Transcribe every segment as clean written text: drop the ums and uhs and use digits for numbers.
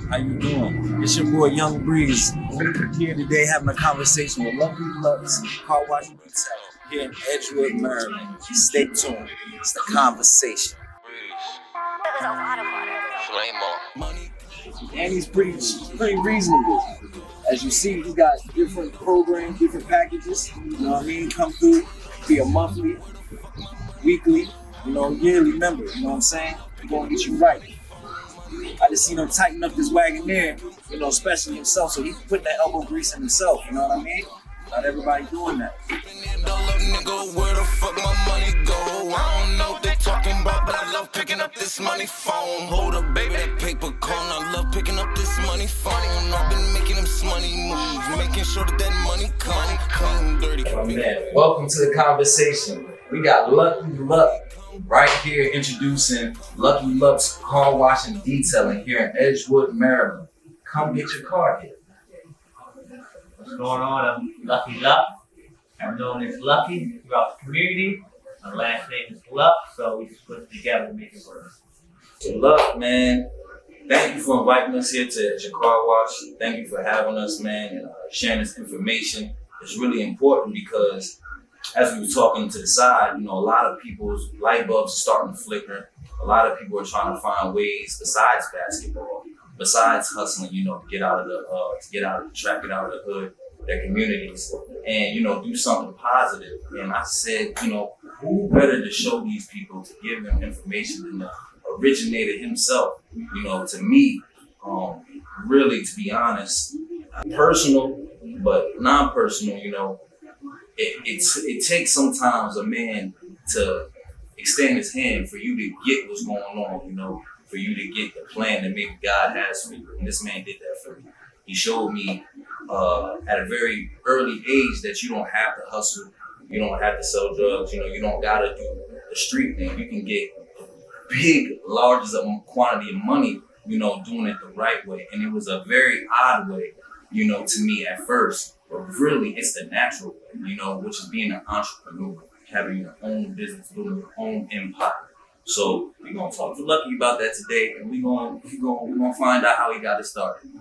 How you doing? It's your boy Young Breeze. We're here today having a conversation with Lucky Lux Carwash Detail here in Edgewood, Maryland. Stay tuned. It's the conversation. It was a lot of water. And he's pretty reasonable. As you see, he got different programs, different packages. You know what I mean? Come through, be a monthly, weekly, yearly member. You know what I'm saying? We're gonna get you right. I just seen him tighten up this wagon there, especially himself, so he can put that elbow grease in himself, you know what I mean? Not everybody doing that. Where the fuck my money go? I don't know what they talking about, but I love picking up this money phone. Hold up, baby, that paper cone. I love picking up this money phone. I've been making them money moves, making sure that money come dirty. Oh, man. Welcome to the conversation. We got Lucky Luck right here introducing Lucky Luck's Car Wash and Detailing here in Edgewood, Maryland. Come get your car here. What's going on? I'm Lucky Luck. I'm known as Lucky throughout the community. My last name is Luck, so we put it together to make it work. So Luck, man, thank you for inviting us here to your car wash. Thank you for having us, man, and sharing this information. It's really important because as we were talking to the side, a lot of people's light bulbs are starting to flicker. A lot of people are trying to find ways besides basketball, besides hustling, to get out of the trap, get out of the hood, their communities, and do something positive. And I said, who better to show these people, to give them information than the originator himself? To me, really, to be honest, personal but non-personal. It takes sometimes a man to extend his hand for you to get what's going on, for you to get the plan that maybe God has for you. And this man did that for me. He showed me at a very early age that you don't have to hustle, you don't have to sell drugs, you don't gotta do the street thing. You can get big, large quantity of money, doing it the right way. And it was a very odd way, to me at first. But really, it's the natural way, which is being an entrepreneur, having your own business, building your own empire. So we're gonna talk to Lucky about that today, and we're gonna find out how he got it started.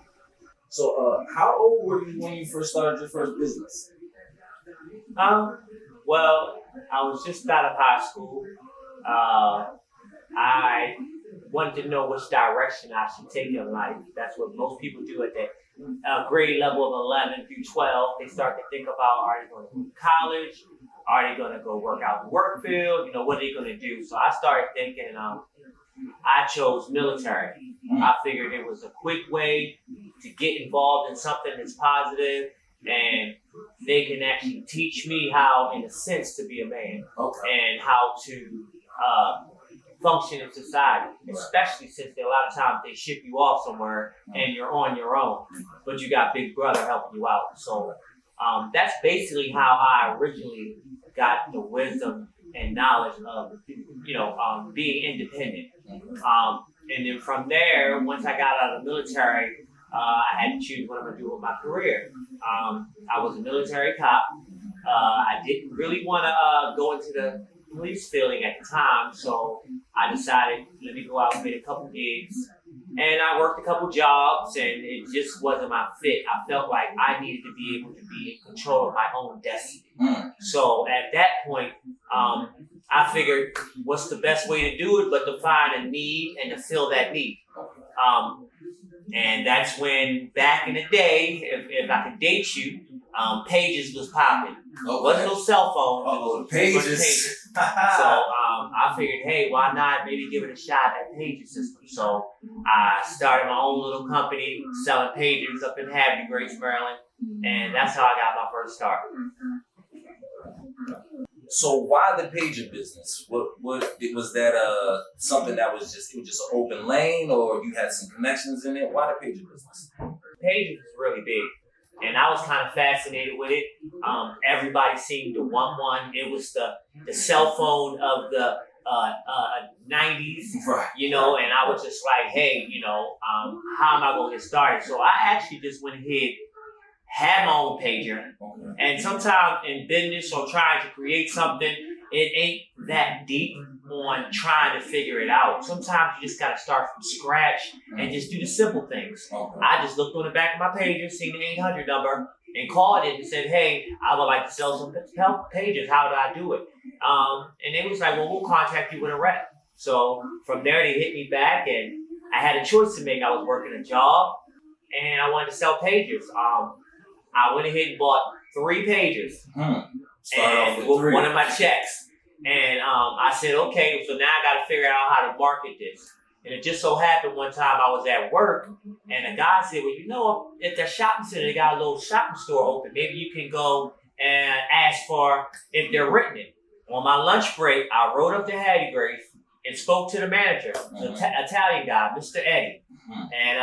So, how old were you when you first started your first business? Well, I was just out of high school. I wanted to know which direction I should take in life. That's what most people do at that grade level of 11 through 12. They start to think about, are they going to go to college? Are they going to go work out in the work field? What are they going to do? So I started thinking, I chose military. I figured it was a quick way to get involved in something that's positive, and they can actually teach me how, in a sense, to be a man, and how to function in society, especially since a lot of times they ship you off somewhere and you're on your own, but you got Big Brother helping you out. So that's basically how I originally got the wisdom and knowledge of, being independent. And then from there, once I got out of the military, I had to choose what I'm gonna do with my career. I was a military cop. I didn't really want to go into the police feeling at the time, so I decided, let me go out and get a couple gigs. And I worked a couple jobs, and it just wasn't my fit. I felt like I needed to be able to be in control of my own destiny. So at that point, I figured, what's the best way to do it but to find a need and to fill that need? And that's when, back in the day, if I could date you, pages was popping. Wasn't no cell phone. Pages. So I figured, hey, why not maybe give it a shot at pages system? So I started my own little company selling pages up in Happy Grace, Maryland, and that's how I got my first start. So why the pager business? What was that? Something that was just an open lane, or you had some connections in it? Why the pager business? Pages was really big, and I was kind of fascinated with it. Everybody seemed to want one. It was the cell phone of the 90s, right? And I was just like, hey, how am I going to get started? So I actually just went ahead, had my own pager, and sometimes in business or trying to create something, it ain't that deep on trying to figure it out. Sometimes you just gotta start from scratch and just do the simple things. Okay. I just looked on the back of my pages, seen the 800 number, and called it and said, hey, I would like to sell some pages. How do I do it? And they was like, well, we'll contact you with a rep. So from there, they hit me back, and I had a choice to make. I was working a job, and I wanted to sell pages. I went ahead and bought 3 pages. Start off with 3. One of my checks. And I said, okay, so now I got to figure out how to market this. And it just so happened one time I was at work, and a guy said, well, you know, at the shopping center, they got a little shopping store open. Maybe you can go and ask for if they're renting it. On my lunch break, I rode up to Hattie Grace and spoke to the manager, the Italian guy, Mr. Eddie. And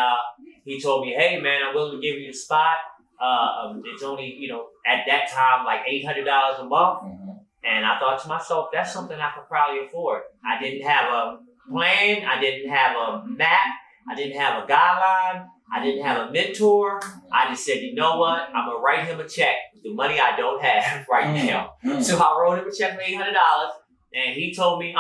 he told me, hey, man, I'm willing to give you the spot. It's only, you know, at that time, like $800 a month. And I thought to myself, that's something I could probably afford. I didn't have a plan. I didn't have a map. I didn't have a guideline. I didn't have a mentor. I just said, you know what? I'm going to write him a check with the money I don't have right now. So I wrote him a check for $800. And he told me,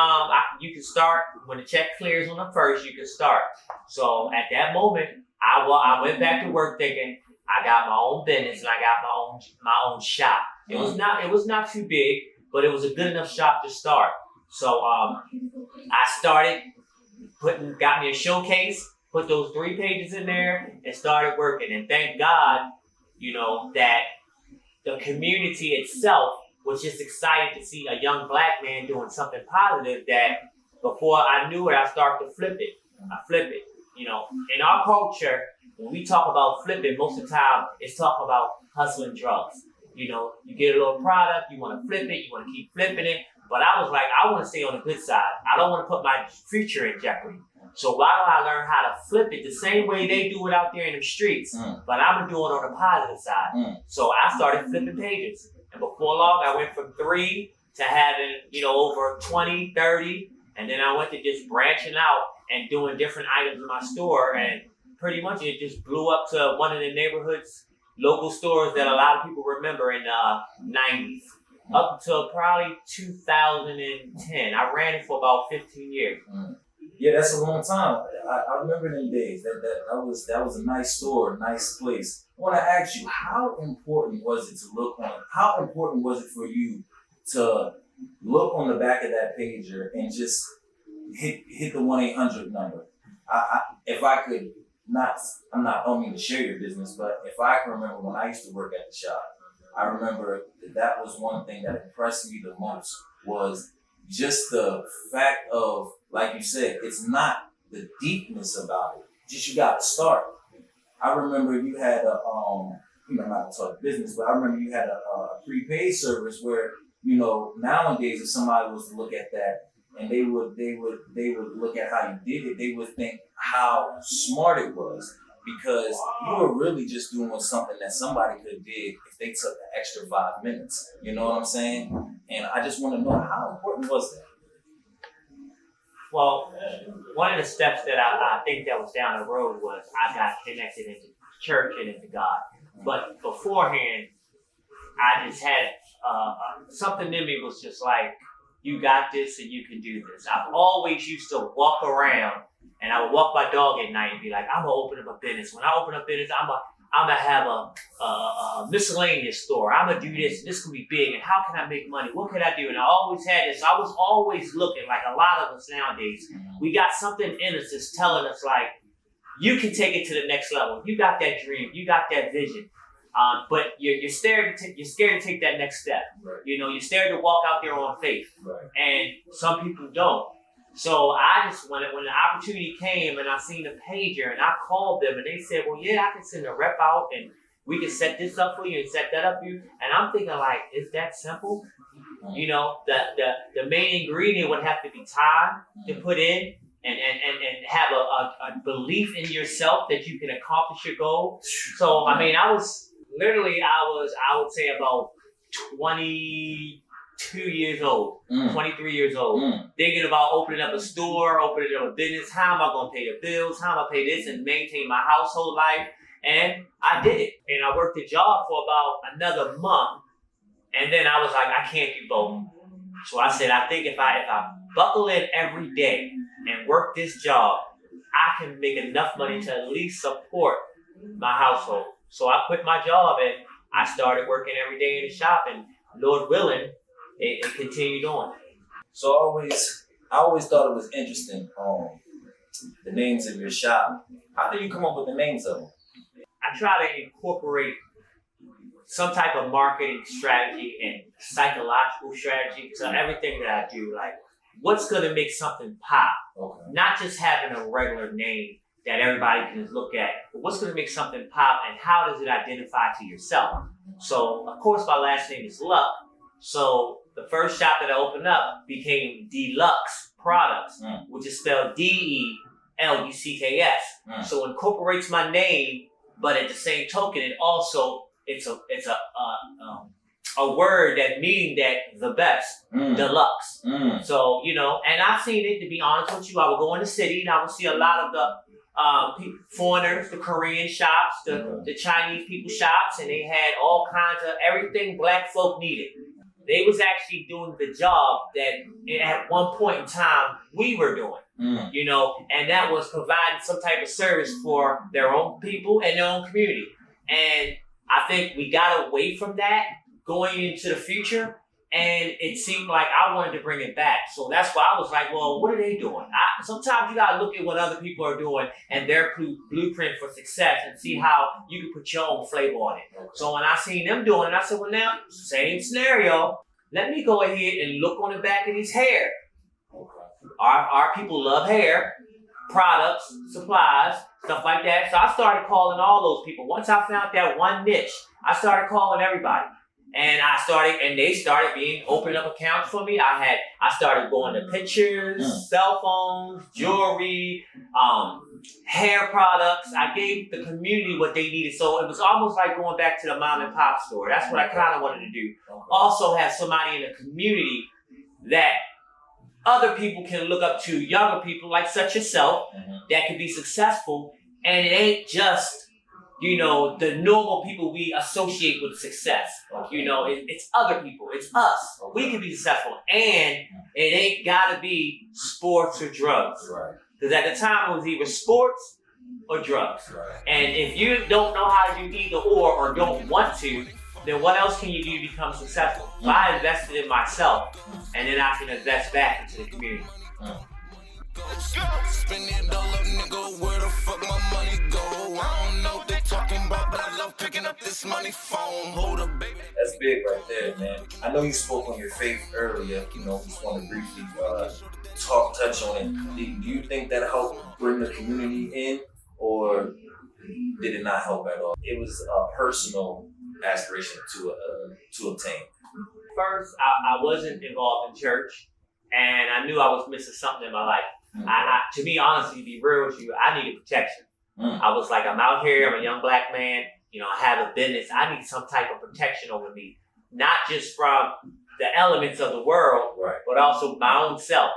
you can start when the check clears on the 1st. You can start. So at that moment, I went back to work thinking I got my own business and I got my own shop. It was not too big, but it was a good enough shop to start. So I started got me a showcase, put those 3 pages in there, and started working. And thank God, you know, that the community itself was just excited to see a young black man doing something positive, that before I knew it, I started to flip it. I flip it. You know, in our culture, when we talk about flipping, most of the time it's talk about hustling drugs. You know, you get a little product, you want to flip it, you want to keep flipping it. But I was like, I want to stay on the good side. I don't want to put my future in jeopardy. So why don't I learn how to flip it the same way they do it out there in the streets? But I'm going to do it on the positive side. So I started flipping pages. And before long, I went from 3 to having, you know, over 20, 30. And then I went to just branching out and doing different items in my store. And pretty much it just blew up to one of the neighborhood's local stores that a lot of people remember in the 90s. Up to probably 2010. I ran it for about 15 years. Yeah, that's a long time. I remember them days. That was a nice store, a nice place. I want to ask you, how important was it to look on? How important was it for you to look on the back of that pager and just hit the 1-800 number? If I could not, I don't mean to share your business, but if I can remember when I used to work at the shop, I remember that was one thing that impressed me the most, was just the fact of, like you said, it's not the deepness about it. Just you got to start. I remember you had I'm not to talk business, but I remember you had a prepaid service where, you know, nowadays if somebody was to look at that and they would look at how you did it, they would think how smart it was, because you were really just doing something that somebody could have did if they took the extra 5 minutes. You know what I'm saying? And I just want to know, how important was that? Well, one of the steps that I think that was down the road was I got connected into church and into God. But beforehand, I just had something in me was just like, you got this and you can do this. I've always used to walk around, and I would walk my dog at night and be like, I'm gonna open up a business. When I open up business, I'm gonna have a miscellaneous store. I'm gonna do this. This can be big. And how can I make money? What can I do? And I always had this. I was always looking, like a lot of us nowadays. We got something in us that's telling us, like, you can take it to the next level. You got that dream. You got that vision. But you're scared to take that next step. Right. You know, you're scared to walk out there on faith. Right. And some people don't. So I just, when the opportunity came and I seen the pager and I called them and they said, well, yeah, I can send a rep out and we can set this up for you and set that up for you. And I'm thinking, like, is that simple? You know, the main ingredient would have to be time to put in and have a belief in yourself that you can accomplish your goal. So, I mean, I was, I would say about 22 years old, 23 years old, thinking about opening up a store, opening up a business. How am I going to pay the bills? How am I going to pay this and maintain my household life? And I did it. And I worked a job for about another month. And then I was like, I can't do both. So I said, I think if I buckle in every day and work this job, I can make enough money to at least support my household. So I quit my job and I started working every day in the shop, and Lord willing, it continued on. So I always thought it was interesting, the names of your shop. How did you come up with the names of them? I try to incorporate some type of marketing strategy and psychological strategy to everything that I do. Like, what's gonna make something pop? Okay. Not just having a regular name that everybody can look at, but what's gonna make something pop, and how does it identify to yourself? So, of course, my last name is Luck. So the first shop that I opened up became Deluxe Products, which is spelled DELUCKS. So it incorporates my name, but at the same token, it's a word that meaning that the best, deluxe. So, and I've seen it, to be honest with you. I would go in the city and I would see a lot of the foreigners, the Korean shops, the Chinese people shops, and they had all kinds of everything black folk needed. They was actually doing the job that at one point in time we were doing, and that was providing some type of service for their own people and their own community. And I think we got away from that going into the future, and it seemed like I wanted to bring it back. So that's why I was like, well, what are they doing? Sometimes you gotta look at what other people are doing and their blueprint for success and see how you can put your own flavor on it. So when I seen them doing it, I said, well, now, same scenario. Let me go ahead and look on the back of his hair. Our people love hair, products, supplies, stuff like that. So I started calling all those people. Once I found that one niche, I started calling everybody. And they started opening up accounts for me. I started going to pictures, cell phones, jewelry, hair products. I gave the community what they needed. So it was almost like going back to the mom and pop store. That's what I kind of wanted to do. Also have somebody in the community that other people can look up to, younger people like such yourself, that can be successful. And it ain't just the normal people we associate with success. It's other people. It's us. We can be successful. And it ain't gotta be sports or drugs. Because at the time it was either sports or drugs. And if you don't know how to do either or don't want to, then what else can you do to become successful? So I invested in myself, and then I can invest back into the community. Spend it all up, nigga, where the fuck my money go? I don't know what they talking about, but I love picking up this money phone. Hold up, baby. That's big right there, man. I know you spoke on your faith earlier. Just want to briefly touch on it. Do you think that helped bring the community in, or did it not help at all? It was a personal aspiration to obtain. First, I wasn't involved in church, and I knew I was missing something in my life. To be honestly, to be real with you, I needed protection. I was like, I'm out here, I'm a young black man, I have a business. I need some type of protection over me, not just from the elements of the world, but also my own self.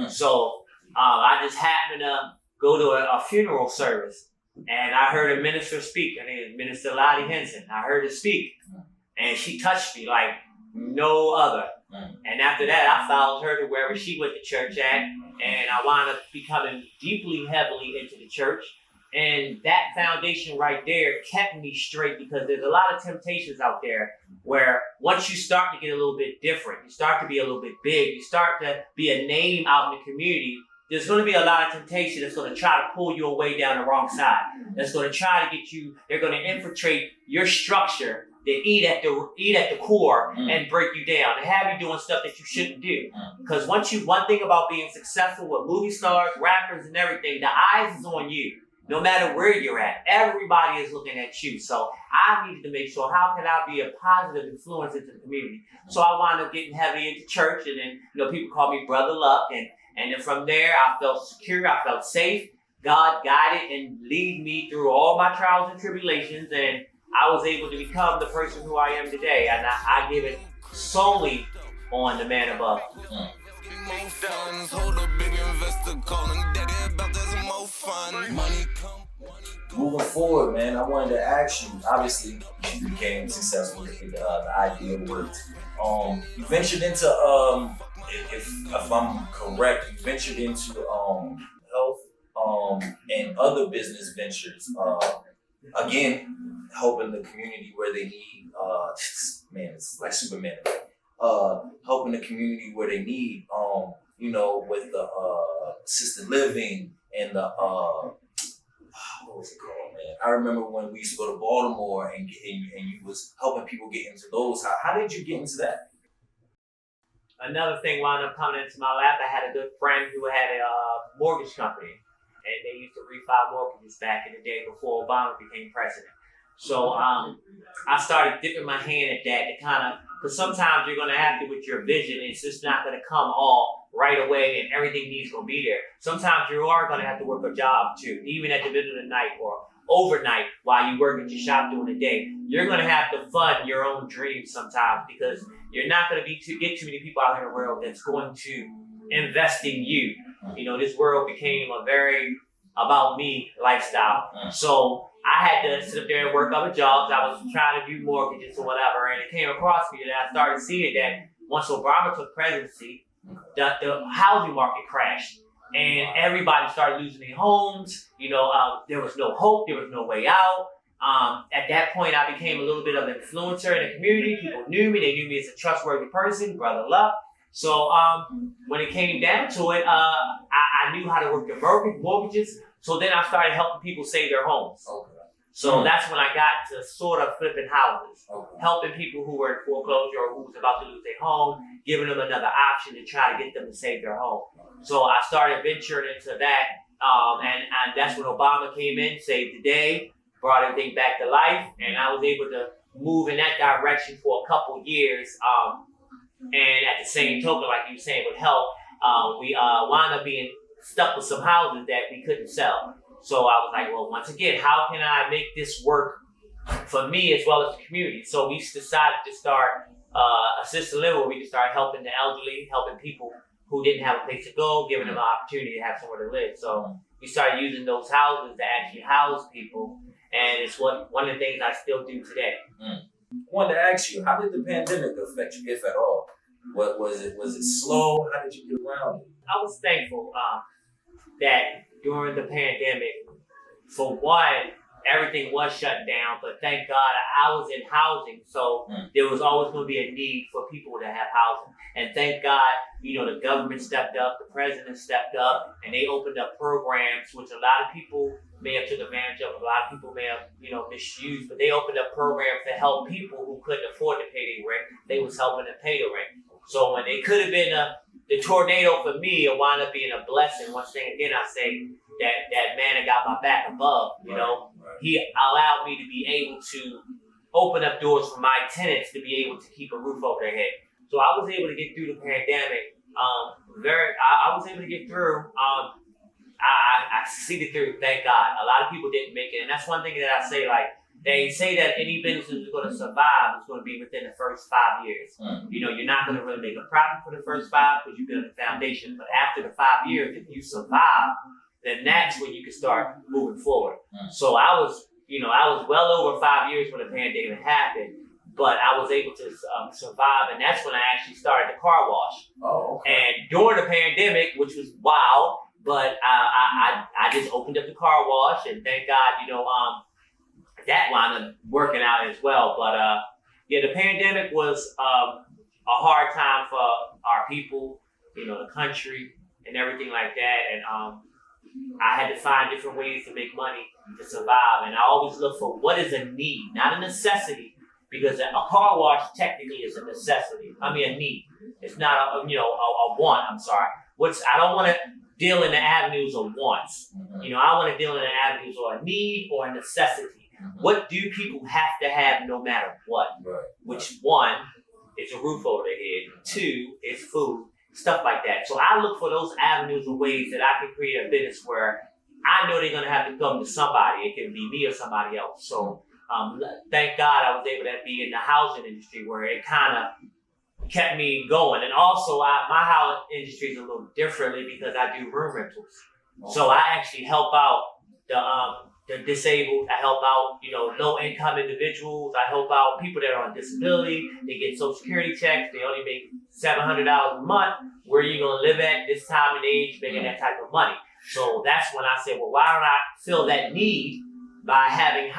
So I just happened to go to a funeral service, and I heard a minister speak. Her name is Minister Lottie Henson. I heard her speak, and she touched me like no other. And after that, I followed her to wherever she went to church at, and I wound up becoming heavily into the church. And that foundation right there kept me straight, because there's a lot of temptations out there where once you start to get a little bit different, you start to be a little bit big, you start to be a name out in the community, there's going to be a lot of temptation that's going to try to pull you away down the wrong side. That's going to try to get you, they're going to infiltrate your structure. They eat at the core and break you down and have you doing stuff that you shouldn't do. Because one thing about being successful with movie stars, rappers, and everything, the eyes is on you. No matter where you're at, everybody is looking at you. So I needed to make sure, how can I be a positive influence into the community? So I wound up getting heavy into church, and then people call me Brother Luck, and then from there I felt secure, I felt safe. God guided and lead me through all my trials and tribulations, and I was able to become the person who I am today. And I give it solely on the man above. Moving forward, man, I wanted to ask you, obviously, you became successful with the idea worked. You ventured into if I'm correct, you ventured into health and other business ventures. Again, helping the community where they need. Man, it's like Superman. Helping the community where they need. With the assisted living and the what was it called, man? I remember when we used to go to Baltimore and you was helping people get into those. How did you get into that? Another thing wound up coming into my lap. I had a good friend who had a mortgage company, and they used to refi mortgages back in the day before Obama became president. So I started dipping my hand at that to kind of, because sometimes you're going to have to, with your vision, it's just not going to come all right away and everything needs to be there. Sometimes you are going to have to work a job too, even at the middle of the night or overnight while you work at your shop during the day. You're going to have to fund your own dreams sometimes, because you're not going to get too many people out in the world that's going to invest in you. This world became a very about me lifestyle. So I had to sit up there and work other jobs. I was trying to do mortgages or whatever, and it came across me that I started seeing that once Obama took presidency, the housing market crashed, and everybody started losing their homes. There was no hope. There was no way out. At that point, I became a little bit of an influencer in the community. People knew me. They knew me as a trustworthy person, Brotha Love. So when it came down to it, I knew how to work the mortgages. So then I started helping people save their homes. Okay. So that's when I got to sort of flipping houses, Okay. helping people who were in foreclosure or who was about to lose their home, giving them another option to try to get them to save their home. So I started venturing into that, and that's when Obama came in, saved the day, brought everything back to life, and I was able to move in that direction for a couple years. And at the same token, like you were saying, with health, we wound up being stuck with some houses that we couldn't sell. So I was like, well, once again, how can I make this work for me as well as the community? So we decided to start assisted living, where we could start helping the elderly, helping people who didn't have a place to go, giving them an opportunity to have somewhere to live. So we started using those houses to actually house people, and it's one of the things I still do today. I wanted to ask you, how did the pandemic affect you, if at all? What was it? Was it slow? How did you get around it? I was thankful that during the pandemic, for one, everything was shut down, but thank God I was in housing, so there was always going to be a need for people to have housing. And thank God, the government stepped up, the president stepped up, and they opened up programs, which a lot of people may have took advantage of, a lot of people may have, misused, but they opened up programs to help people who couldn't afford to pay their rent. They was helping to pay the rent. So when it could have been the tornado for me, it wound up being a blessing. Once again, I say that man that got my back above, he allowed me to be able to open up doors for my tenants to be able to keep a roof over their head. So I was able to get through the pandemic. I was able to get through. I succeeded through, thank God. A lot of people didn't make it, and that's one thing that I say, like, they say that any business is going to survive is going to be within the first 5 years. You're not going to really make a profit for the first 5 because you build a foundation. But after the 5 years, if you survive, then that's when you can start moving forward. So I was well over 5 years when the pandemic happened, but I was able to survive, and that's when I actually started the car wash. Oh, okay. And during the pandemic, which was wild, but I just opened up the car wash, and thank God, that wound up working out as well. But the pandemic was a hard time for our people, the country and everything like that. And I had to find different ways to make money to survive. And I always look for what is a need, not a necessity, because a car wash technically is a necessity. I mean, a need. It's not a want. I'm sorry. I don't want to deal in the avenues of wants. I want to deal in the avenues of a need or a necessity. What do people have to have no matter what? Right. Which one is a roof over their head, 2 is food, stuff like that. So I look for those avenues and ways that I can create a business where I know they're going to have to come to somebody. It can be me or somebody else. So thank God I was able to be in the housing industry where it kind of kept me going. And also my housing industry is a little differently because I do room rentals. So I actually help out the the disabled. I help out, low-income individuals. I help out people that are on disability. They get Social Security checks. They only make $700 a month. Where are you going to live at this time and age making that type of money? So that's when I said, well, why don't I fill that need by having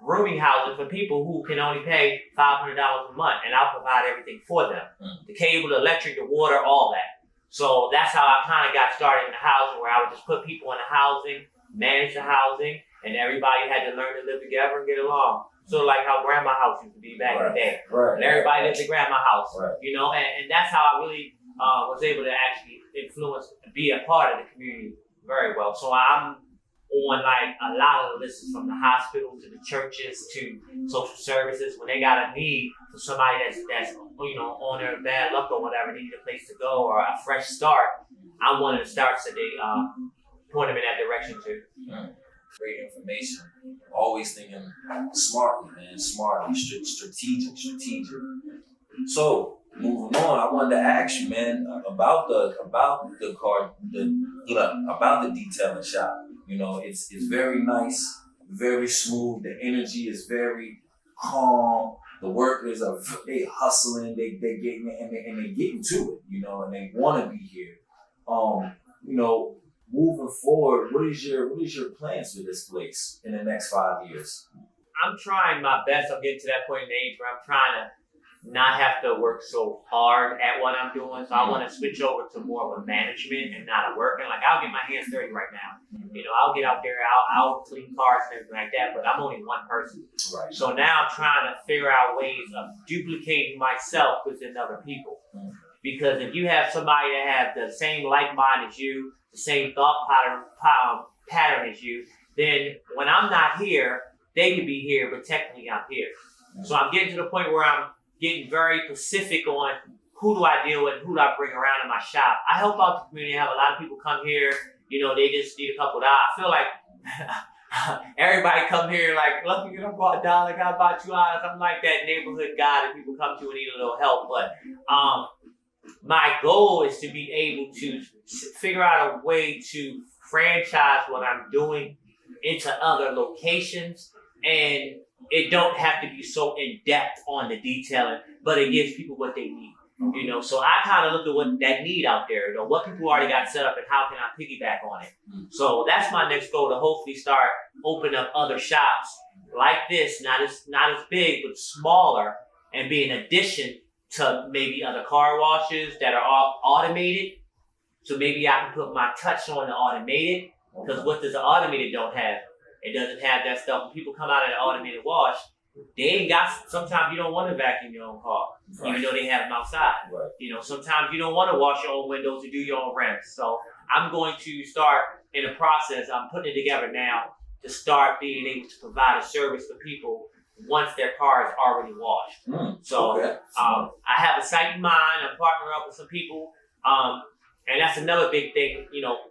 rooming housing for people who can only pay $500 a month, and I'll provide everything for them. The cable, the electric, the water, all that. So that's how I kind of got started in the housing, where I would just put people in the housing, manage the housing, and everybody had to learn to live together and get along. So like how grandma house used to be back in the day. Right. And everybody lived at grandma house. Right. And that's how I really was able to actually influence, be a part of the community very well. So I'm on like a lot of the lists, from the hospitals to the churches to social services. When they got a need for somebody that's on their bad luck or whatever, they need a place to go or a fresh start, I'm one of the starts that they point them in that direction to. Great information. Always thinking smartly, man. Smartly, strategic. So moving on, I wanted to ask you, man, about the detailing shop. It's very nice, very smooth. The energy is very calm. The workers they hustling, they getting and they getting to it, and they want to be here. Moving forward, what is your plans for this place in the next 5 years? I'm trying my best. I'm getting to that point in the age where I'm trying to not have to work so hard at what I'm doing. So I want to switch over to more of a management and not a working. Like, I'll get my hands dirty right now. I'll get out there, I'll clean cars and everything like that, but I'm only one person. Right. So now I'm trying to figure out ways of duplicating myself within other people. Because if you have somebody that have the same like mind as you, the same thought pattern as you, then when I'm not here, they can be here, but technically I'm here. So I'm getting to the point where I'm getting very specific on who do I deal with, who do I bring around in my shop. I help out the community. I have a lot of people come here, they just need a couple of dollars. I feel like everybody come here like, look, you're gonna buy $1, I bought $2. I'm like that neighborhood guy that people come to and need a little help. But my goal is to be able to figure out a way to franchise what I'm doing into other locations, and it don't have to be so in depth on the detailing, but it gives people what they need. So I kind of look at what that need out there, what people already got set up and how can I piggyback on it. So that's my next goal, to hopefully start opening up other shops like this, not as big, but smaller, and be an addition to maybe other car washes that are all automated. So maybe I can put my touch on the automated, because what does the automated don't have? It doesn't have that stuff. When people come out of the automated wash, they ain't got, sometimes you don't want to vacuum your own car, even though they have them outside. Right. Sometimes you don't want to wash your own windows or do your own rims. So I'm going to start in the process. I'm putting it together now to start being able to provide a service for people once their car is already washed. I have a site in mind. I'm partnering up with some people. And that's another big thing,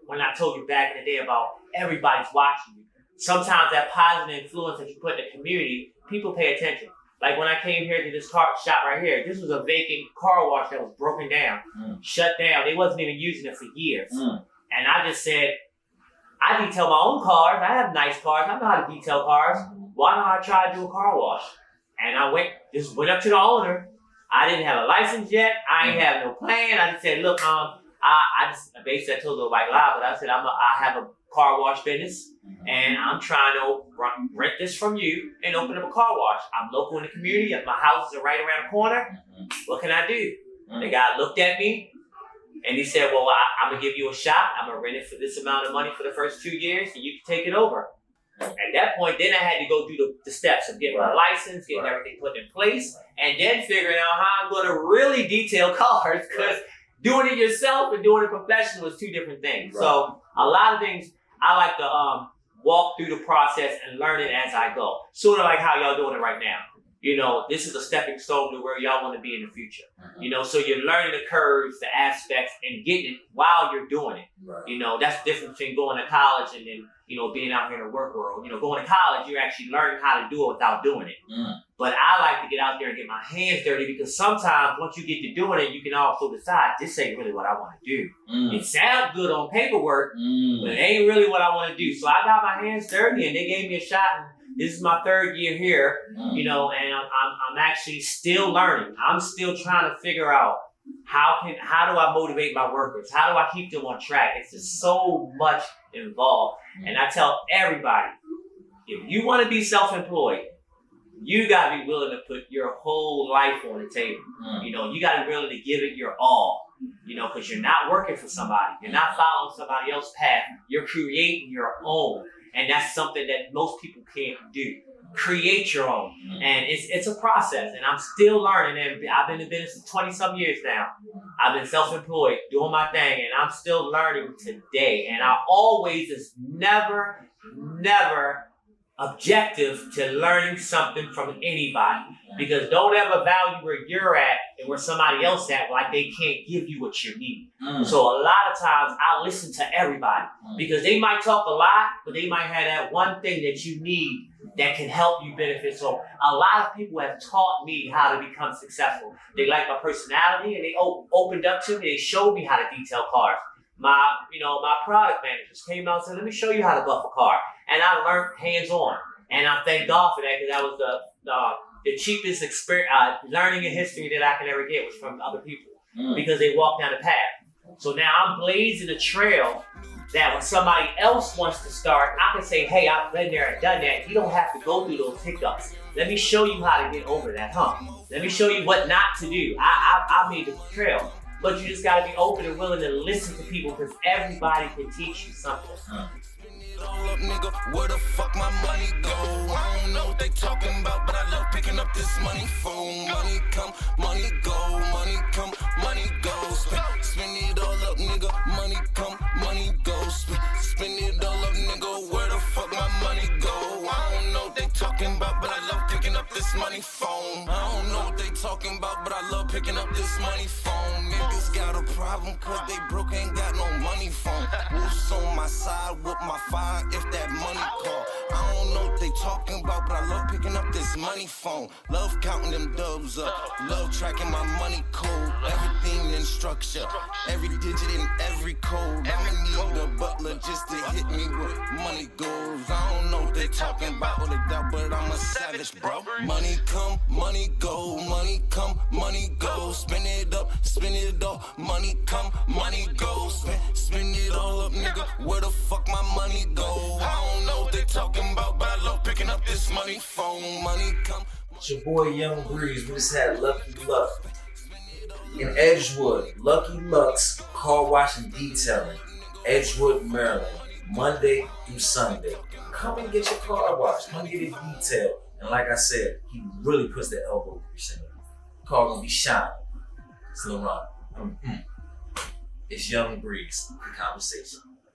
when I told you back in the day about everybody's watching you. Sometimes that positive influence that you put in the community, people pay attention. Like when I came here to this car shop right here, this was a vacant car wash that was broken down, shut down. They wasn't even using it for years. And I just said, I detail my own cars. I have nice cars. I know how to detail cars. Why don't I try to do a car wash? And I went up to the owner. I didn't have a license yet. I ain't have no plan. I just said, look, I basically told her white lie, but I said, I have a car wash business, and I'm trying to rent this from you and open up a car wash. I'm local in the community. My houses are right around the corner. What can I do? The guy looked at me, and he said, well, I'm going to give you a shot. I'm going to rent it for this amount of money for the first 2 years, and you can take it over. At that point, then I had to go through the steps of getting my license, getting everything put in place, and then figuring out how I'm going to really detail cars, because doing it yourself and doing it professional is two different things. So a lot of things I like to walk through the process and learn it as I go. Sort of like how y'all doing it right now. you know, this is a stepping stone to where y'all want to be in the future. You know, so you're learning the curves, the aspects, and getting it while you're doing it. Right. You know, that's the difference between going to college and then, you know, being out here in the work world. You know, going to college, you're actually learning how to do it without doing it. But I like to get out there and get my hands dirty because sometimes once you get to doing it, you can also decide, this ain't really what I want to do. It sounds good on paperwork, but it ain't really what I want to do. So I got my hands dirty and they gave me a shot. And this is my 3rd year here, you know, and I'm actually still learning. I'm still trying to figure out how do I motivate my workers? How do I keep them on track? It's just so much involved. And I tell everybody, if you want to be self-employed, you got to be willing to put your whole life on the table. You know, you got to be willing to give it your all, you know, because you're not working for somebody. You're not following somebody else's path. You're creating your own. And that's something that most people can't do. Create your own. And it's a process. And I'm still learning. And I've been in business for 20-some years now. I've been self-employed, doing my thing. And I'm still learning today. And I always is never objective to learning something from anybody. Because don't ever value where you're at and where somebody else at like they can't give you what you need. So a lot of times I listen to everybody because they might talk a lot, but they might have that one thing that you need that can help you benefit. So a lot of people have taught me how to become successful. They like my personality and they opened up to me. They showed me how to detail cars. My product managers came out and said, let me show you how to buff a car. And I learned hands-on. And I thank God for that because that was the cheapest experience, learning in history that I could ever get was from other people because they walked down the path. So now I'm blazing a trail that when somebody else wants to start, I can say, hey, I've been there and done that. You don't have to go through those hiccups. Let me show you how to get over that hump. Let me show you what not to do. I made the trail. But you just got to be open and willing to listen to people because everybody can teach you something. All up, nigga, where the fuck my money go? I don't know what they talking about, but I love picking up this money phone. Money come, money go, money come, money go. Spend it all up, nigga, money come, money go. Spend it all up, nigga, where the fuck my money go? I don't know what they talking about, but I love picking up this money phone. I don't know what they talking about, but I love picking up this money phone. Niggas got a problem cause they broke, ain't got no money phone. Wolves on my side, whoop my fire if that money call. I don't know what they talking about, but I love picking up this money phone. Love counting them dubs up, love tracking my money code. Everything in structure, every digit in every code. I'ma need a butler just to hit me where money goes. I don't know what they talking about or they doubt, but I'm a savage, bro. Money come, money go, money come, money go. Spin it up, spin it all. Money come, money go. Spin it all up, nigga. Where the fuck my money go? I don't know what they talking about, but I love picking up this money phone. Money come. It's your boy Young Breeze. We just had Lucky Luck in Edgewood. Lucky Luck's Car Wash and Detailing, Edgewood, Maryland, Monday through Sunday. Come and get your car washed. Come get it detailed. And like I said, he really puts the elbow grease in it. Car gonna be shining. It's Laurent. It's Young Breeze. Conversation.